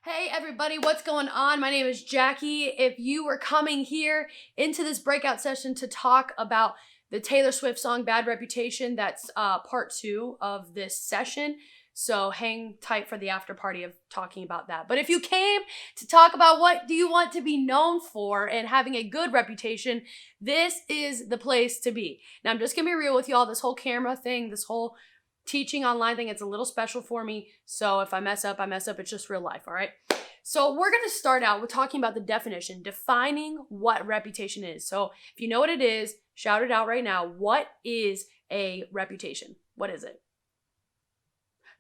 Hey everybody, what's going on? My name is Jackie. If you were coming here into this breakout session to talk about the Taylor Swift song Bad Reputation, that's part 2 of this session. So hang tight for the after party of talking about that. But if you came to talk about what do you want to be known for and having a good reputation, this is the place to be. Now I'm just gonna be real with y'all. This whole camera thing, this whole teaching online thing, it's a little special for me. So if I mess up, I mess up. It's just real life, all right? So we're going to start out with talking about the definition, defining what reputation is. So if you know what it is, shout it out right now. What is a reputation? What is it?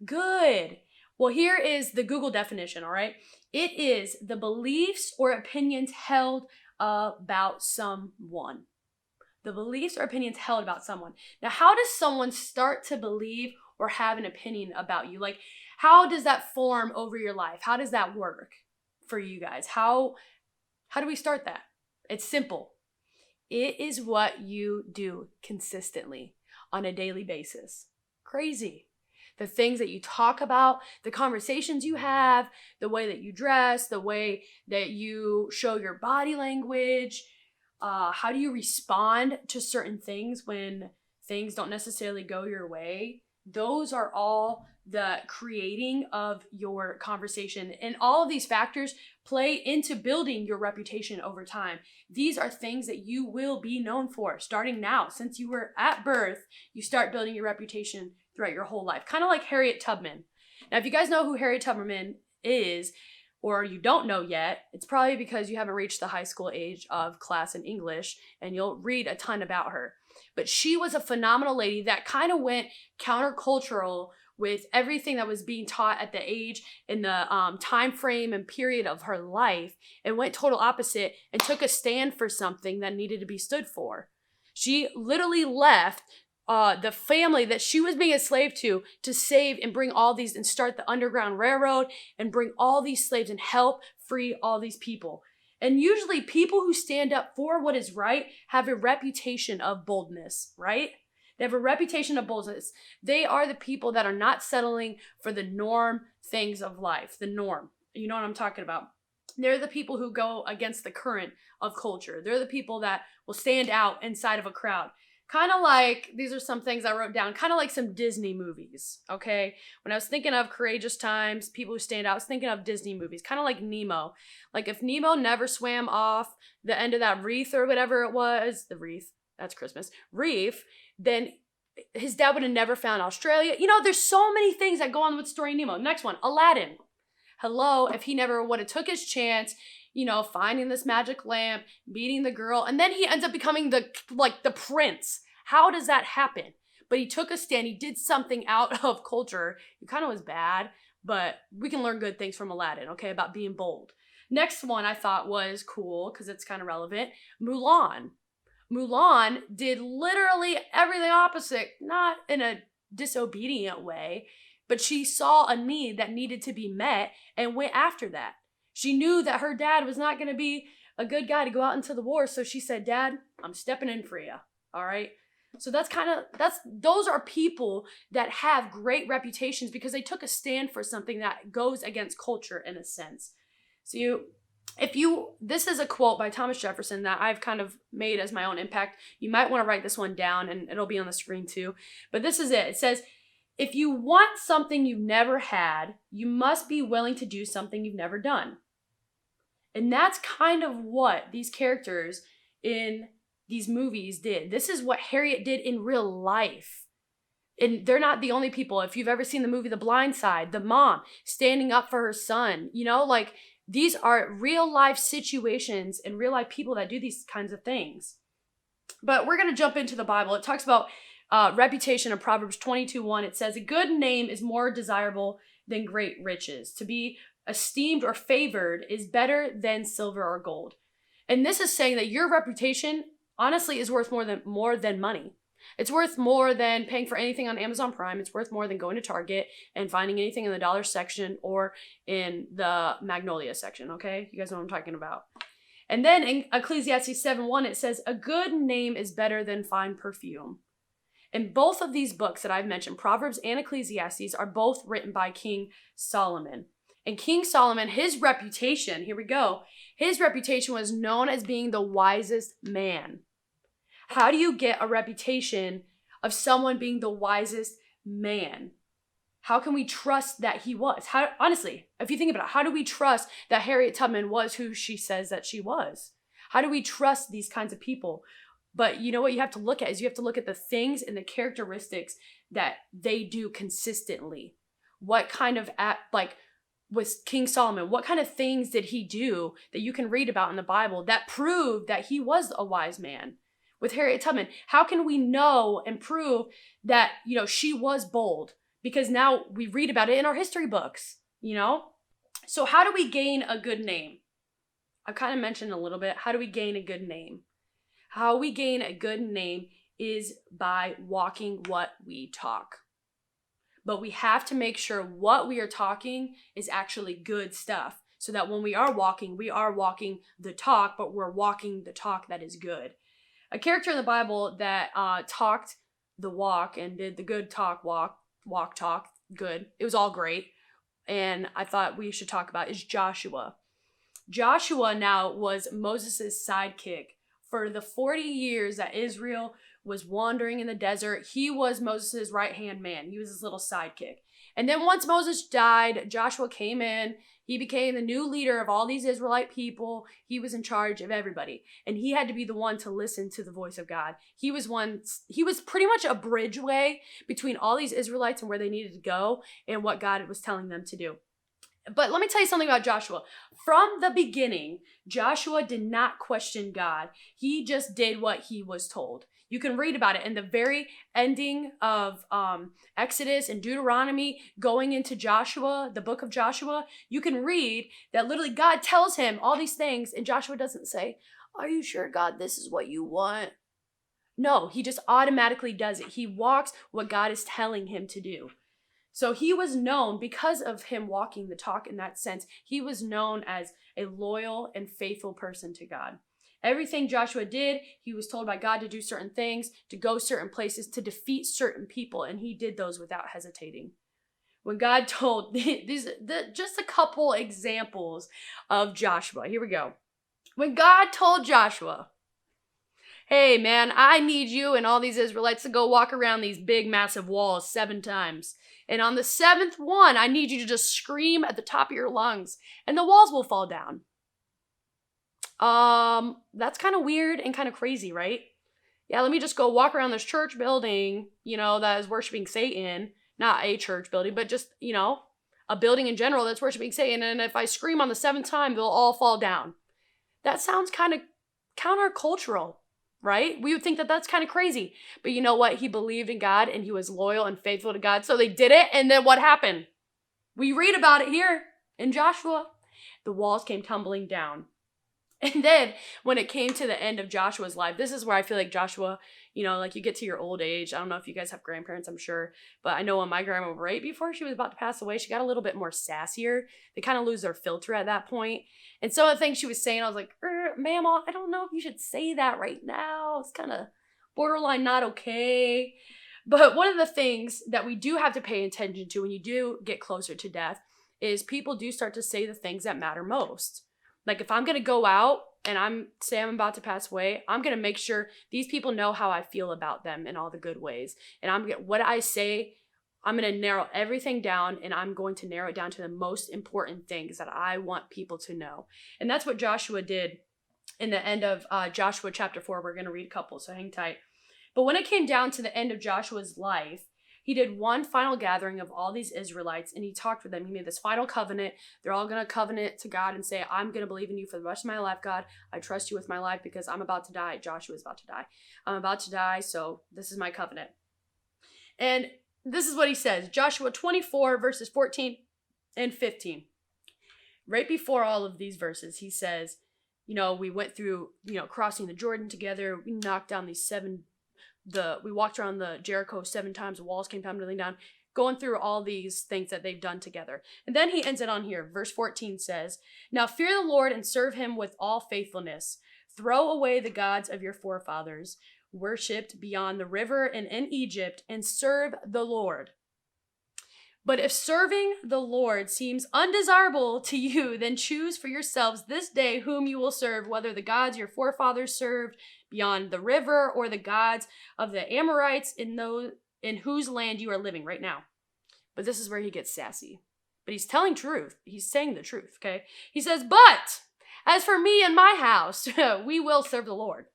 Good. Well, here is the Google definition, all right? It is the beliefs or opinions held about someone. The beliefs or opinions held about someone. Now, how does someone start to believe or have an opinion about you? Like, how does that form over your life? How does that work for you guys? How do we start that? It's simple. It is what you do consistently on a daily basis. Crazy. The things that you talk about, the conversations you have, the way that you dress, the way that you show your body language. How do you respond to certain things when things don't necessarily go your way? Those are all the creating of your conversation. And all of these factors play into building your reputation over time. These are things that you will be known for starting now. Since you were at birth, you start building your reputation throughout your whole life. Kind of like Harriet Tubman. Now, if you guys know who Harriet Tubman is, or you don't know yet, it's probably because you haven't reached the high school age of class in English, and you'll read a ton about her. But she was a phenomenal lady that kind of went countercultural with everything that was being taught at the age and the time frame and period of her life, and went total opposite and took a stand for something that needed to be stood for. She literally left the family that she was being a slave to save and bring all these and start the Underground Railroad and bring all these slaves and help free all these people. And usually people who stand up for what is right have a reputation of boldness, right? They have a reputation of boldness. They are the people that are not settling for the norm things of life, the norm. You know what I'm talking about? They're the people who go against the current of culture. They're the people that will stand out inside of a crowd. Kind of like, these are some things I wrote down, kind of like some Disney movies, okay? When I was thinking of courageous times, people who stand out, I was thinking of Disney movies, kind of like Nemo. Like if Nemo never swam off the end of that wreath or whatever it was, the wreath, that's Christmas, reef, then his dad would have never found Australia. You know, there's so many things that go on with Story Nemo. Next one, Aladdin. Hello, if he never would have took his chance, you know, finding this magic lamp, meeting the girl, and then he ends up becoming the prince. How does that happen? But he took a stand. He did something out of culture. It kind of was bad, but we can learn good things from Aladdin, okay, about being bold. Next one I thought was cool because it's kind of relevant. Mulan. Mulan did literally everything opposite, not in a disobedient way, but she saw a need that needed to be met and went after that. She knew that her dad was not going to be a good guy to go out into the war. So she said, Dad, I'm stepping in for you. All right. So those are people that have great reputations because they took a stand for something that goes against culture in a sense. So this is a quote by Thomas Jefferson that I've kind of made as my own impact. You might want to write this one down and it'll be on the screen too. But this is it. It says, if you want something you've never had, you must be willing to do something you've never done. And that's kind of what these characters in these movies did. This is what Harriet did in real life. And they're not the only people. If you've ever seen the movie The Blind Side, the mom standing up for her son, you know, like these are real life situations and real life people that do these kinds of things. But we're going to jump into the Bible. It talks about reputation in Proverbs 22:1. It says, a good name is more desirable than great riches. To be esteemed or favored is better than silver or gold. And this is saying that your reputation honestly is worth more than money. It's worth more than paying for anything on Amazon Prime. It's worth more than going to Target and finding anything in the dollar section or in the Magnolia section, okay? You guys know what I'm talking about. And then in Ecclesiastes 7:1, it says, a good name is better than fine perfume. And both of these books that I've mentioned, Proverbs and Ecclesiastes, are both written by King Solomon. And King Solomon, his reputation, here we go, his reputation was known as being the wisest man. How do you get a reputation of someone being the wisest man? How can we trust that he was? How, honestly, if you think about it, how do we trust that Harriet Tubman was who she says that she was? How do we trust these kinds of people? But you know what you have to look at is you have to look at the things and the characteristics that they do consistently. What kind of was King Solomon, what kind of things did he do that you can read about in the Bible that prove that he was a wise man? With Harriet Tubman, how can we know and prove that, she was bold? Because now we read about it in our history books, So how do we gain a good name? I've kind of mentioned a little bit. How do we gain a good name? How we gain a good name is by walking what we talk. But we have to make sure what we are talking is actually good stuff, so that when we are walking the talk, but we're walking the talk that is good. A character in the Bible that talked the walk and did the good talk, walk, talk, good. It was all great. And I thought we should talk about is Joshua. Joshua now was Moses' sidekick. For the 40 years that Israel was wandering in the desert, he was Moses' right-hand man. He was his little sidekick. And then once Moses died, Joshua came in. He became the new leader of all these Israelite people. He was in charge of everybody. And he had to be the one to listen to the voice of God. He was pretty much a bridgeway between all these Israelites and where they needed to go and what God was telling them to do. But let me tell you something about Joshua. From the beginning, Joshua did not question God. He just did what he was told. You can read about it in the very ending of Exodus and Deuteronomy, going into Joshua, the book of Joshua. You can read that literally God tells him all these things, and Joshua doesn't say, "Are you sure, God, this is what you want?" No, he just automatically does it. He walks what God is telling him to do. So he was known, because of him walking the talk in that sense, he was known as a loyal and faithful person to God. Everything Joshua did, he was told by God to do certain things, to go certain places, to defeat certain people, and he did those without hesitating. When God told, just a couple examples of Joshua. Here we go. When God told Joshua, "Hey man, I need you and all these Israelites to go walk around these big massive walls 7 times. And on the 7th one, I need you to just scream at the top of your lungs and the walls will fall down." That's kind of weird and kind of crazy, right? Yeah, let me just go walk around this church building, that is worshiping Satan. Not a church building, but just, a building in general that's worshiping Satan. And if I scream on the 7th time, they'll all fall down. That sounds kind of countercultural, right? We would think that that's kind of crazy. But you know what? He believed in God and he was loyal and faithful to God. So they did it. And then what happened? We read about it here in Joshua. The walls came tumbling down. And then when it came to the end of Joshua's life, this is where I feel like Joshua, you get to your old age. I don't know if you guys have grandparents, I'm sure. But I know when my grandma, right before she was about to pass away, she got a little bit more sassier. They kind of lose their filter at that point. And some of the things she was saying, I was like, ma'am, I don't know if you should say that right now. It's kind of borderline not okay. But one of the things that we do have to pay attention to when you do get closer to death is people do start to say the things that matter most. Like if I'm going to go out and I'm about to pass away, I'm going to make sure these people know how I feel about them in all the good ways. And what I say, I'm going to narrow everything down, and I'm going to narrow it down to the most important things that I want people to know. And that's what Joshua did in the end of Joshua chapter 4. We're going to read a couple, so hang tight. But when it came down to the end of Joshua's life, he did one final gathering of all these Israelites, and he talked with them. He made this final covenant. They're all going to covenant to God and say, "I'm going to believe in you for the rest of my life, God. I trust you with my life because I'm about to die." Joshua's about to die. "I'm about to die, so this is my covenant." And this is what he says. Joshua 24, verses 14 and 15. Right before all of these verses, he says, we went through, crossing the Jordan together. We knocked down we walked around the Jericho 7 times. The walls came tumbling down, going through all these things that they've done together. And then he ends it on here. Verse 14 says, "Now fear the Lord and serve him with all faithfulness. Throw away the gods of your forefathers, worshipped beyond the river and in Egypt, and serve the Lord." But if serving the Lord seems undesirable to you, then choose for yourselves this day whom you will serve, whether the gods your forefathers served beyond the river or the gods of the Amorites in whose land you are living right now. But this is where he gets sassy. But he's telling truth. He's saying the truth, okay? He says, but as for me and my house, we will serve the Lord.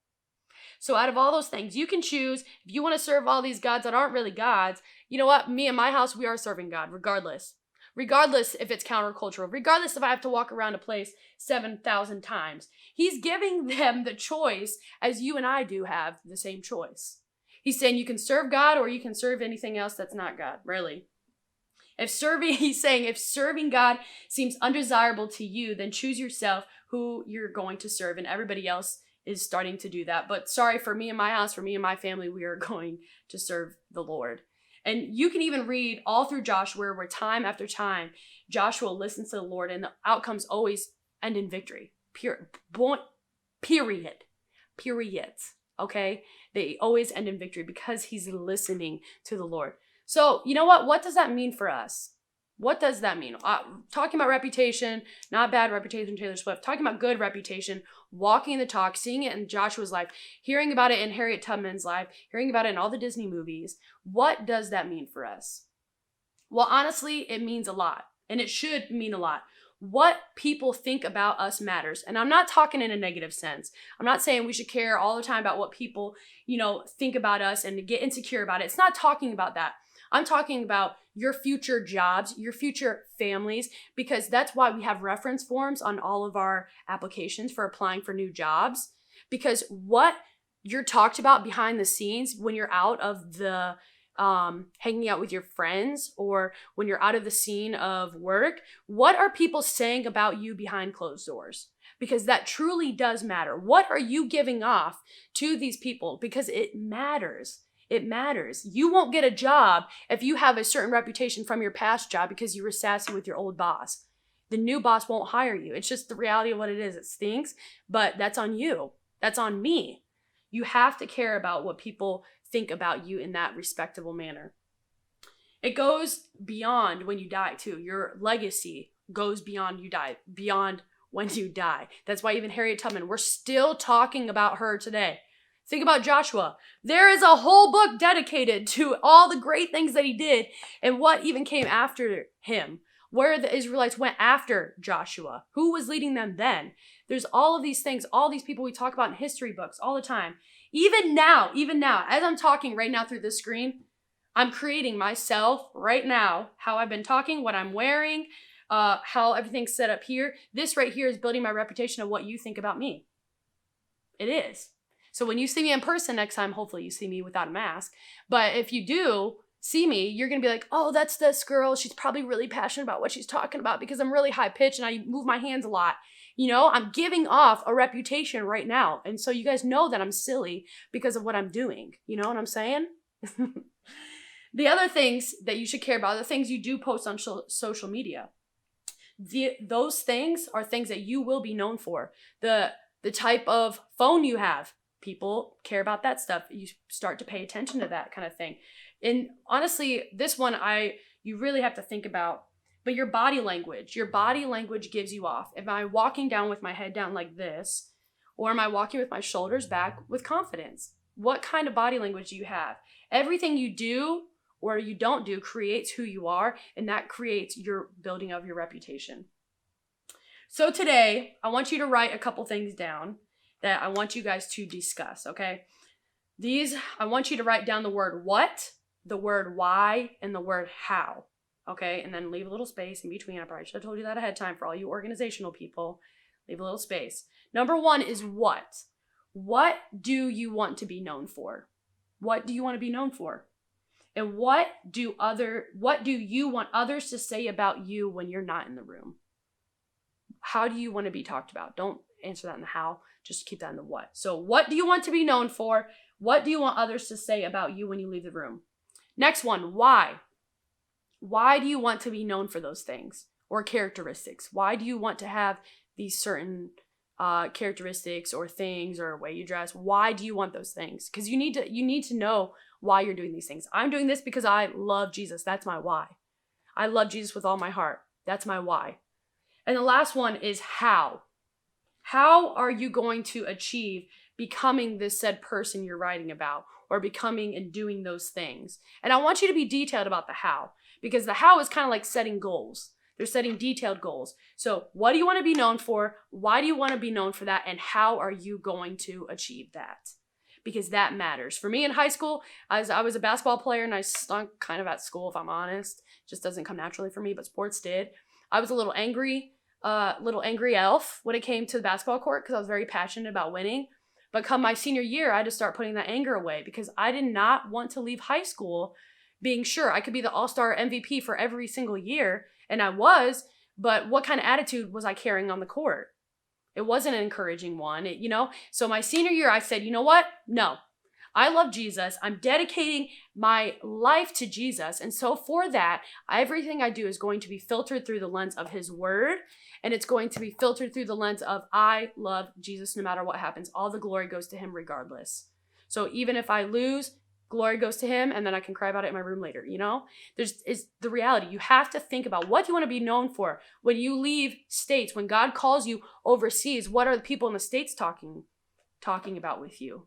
So out of all those things, you can choose. If you want to serve all these gods that aren't really gods, you know what? Me and my house, we are serving God, regardless. Regardless if it's countercultural. Regardless if I have to walk around a place 7,000 times. He's giving them the choice, as you and I do have the same choice. He's saying you can serve God or you can serve anything else that's not God, really. He's saying if serving God seems undesirable to you, then choose yourself who you're going to serve, and everybody else is starting to do that. But sorry, for me and my house, for me and my family, we are going to serve the Lord. And you can even read all through Joshua where time after time, Joshua listens to the Lord and the outcomes always end in victory. Period. Okay? They always end in victory because he's listening to the Lord. So, you know what? What does that mean for us? What does that mean? Talking about reputation, not bad reputation, Taylor Swift. Talking about good reputation, walking the talk, seeing it in Joshua's life, hearing about it in Harriet Tubman's life, hearing about it in all the Disney movies. What does that mean for us? Well, honestly, it means a lot, and it should mean a lot. What people think about us matters. And I'm not talking in a negative sense. I'm not saying we should care all the time about what people, think about us and get insecure about it. It's not talking about that. I'm talking about your future jobs, your future families, because that's why we have reference forms on all of our applications for applying for new jobs. Because what you're talked about behind the scenes when you're out of the hanging out with your friends or when you're out of the scene of work, what are people saying about you behind closed doors? Because that truly does matter. What are you giving off to these people? Because it matters. It matters. You won't get a job if you have a certain reputation from your past job because you were sassy with your old boss. The new boss won't hire you. It's just the reality of what it is. It stinks, but that's on you. That's on me. You have to care about what people think about you in that respectable manner. It goes beyond when you die too. Your legacy goes beyond you die, beyond when you die. That's why even Harriet Tubman, we're still talking about her today. Think about Joshua. There is a whole book dedicated to all the great things that he did and what even came after him, where the Israelites went after Joshua, who was leading them then. There's all of these things, all these people we talk about in history books all the time. Even now, as I'm talking right now through this screen, I'm creating myself right now, how I've been talking, what I'm wearing, how everything's set up here. This right here is building my reputation of what you think about me. It is. So when you see me in person next time, hopefully you see me without a mask. But if you do see me, you're going to be like, oh, that's this girl. She's probably really passionate about what she's talking about because I'm really high pitched and I move my hands a lot. I'm giving off a reputation right now. And so you guys know that I'm silly because of what I'm doing. You know what I'm saying? The other things that you should care about, the things you do post on social media, those things are things that you will be known for. The type of phone you have. People care about that stuff. You start to pay attention to that kind of thing. And honestly, this one you really have to think about. But your body language gives you off. Am I walking down with my head down like this? Or am I walking with my shoulders back with confidence? What kind of body language do you have? Everything you do or you don't do creates who you are, and that creates your building of your reputation. So today, I want you to write a couple things down that I want you guys to discuss, okay? I want you to write down the word what, the word why, and the word how, okay? And then leave a little space in between. I probably should have told you that ahead of time for all you organizational people. Leave a little space. Number one is what. What do you want to be known for? What do you want to be known for? And what do you want others to say about you when you're not in the room? How do you want to be talked about? Don't answer that in the how. Just keep that in the what. So what do you want to be known for? What do you want others to say about you when you leave the room? Next one, why? Why do you want to be known for those things or characteristics? Why do you want to have these certain characteristics or things or way you dress? Why do you want those things? Because you need to know why you're doing these things. I'm doing this because I love Jesus. That's my why. I love Jesus with all my heart. That's my why. And the last one is how. How are you going to achieve becoming this said person you're writing about, or becoming and doing those things? And I want you to be detailed about the how, because the how is kind of like setting goals. They're setting detailed goals. So what do you want to be known for? Why do you want to be known for that? And how are you going to achieve that? Because that matters. For me in high school, I was a basketball player and I stunk kind of at school, if I'm honest. It just doesn't come naturally for me, but sports did. I was a little angry elf when it came to the basketball court because I was very passionate about winning. But come my senior year, I had to start putting that anger away because I did not want to leave high school being sure I could be the all-star MVP for every single year. And I was, but what kind of attitude was I carrying on the court? It wasn't an encouraging one, So my senior year, I said, you know what? No, I love Jesus. I'm dedicating my life to Jesus. And so for that, everything I do is going to be filtered through the lens of his word. And it's going to be filtered through the lens of I love Jesus no matter what happens. All the glory goes to him regardless. So even if I lose, glory goes to him, and then I can cry about it in my room later, Is the reality. You have to think about what you want to be known for. When you leave states, when God calls you overseas, what are the people in the states talking about with you,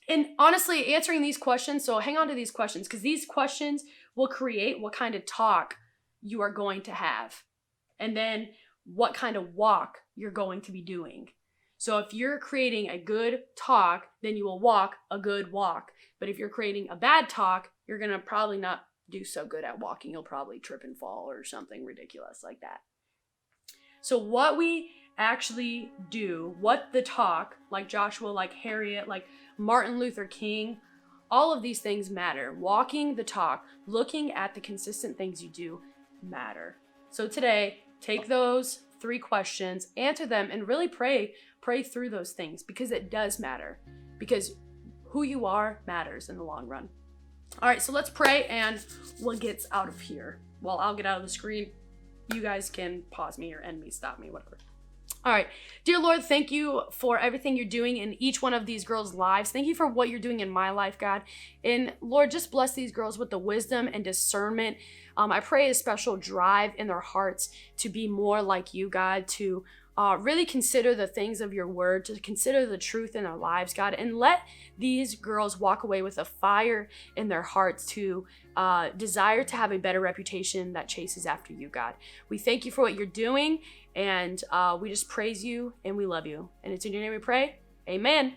And honestly, answering these questions, so hang on to these questions, because these questions will create what kind of talk you are going to have, and then what kind of walk you're going to be doing. So if you're creating a good talk, then you will walk a good walk. But if you're creating a bad talk, you're going to probably not do so good at walking. You'll probably trip and fall or something ridiculous like that. So what we actually do, what the talk, like Joshua, like Harriet, like Martin Luther King, all of these things matter. Walking the talk, looking at the consistent things you do matter. So today, take those 3 questions, answer them, and really pray through those things, because it does matter, because who you are matters in the long run. All right, so let's pray and we'll get out of here. Well, I'll get out of the screen. You guys can pause me or end me, stop me, whatever. All right. Dear Lord, thank you for everything you're doing in each one of these girls' lives. Thank you for what you're doing in my life, God. And Lord, just bless these girls with the wisdom and discernment. I pray a special drive in their hearts to be more like you, God, to really consider the things of your word, to consider the truth in their lives, God, and let these girls walk away with a fire in their hearts to desire to have a better reputation that chases after you, God. We thank you for what you're doing, and we just praise you and we love you. And it's in your name we pray. Amen.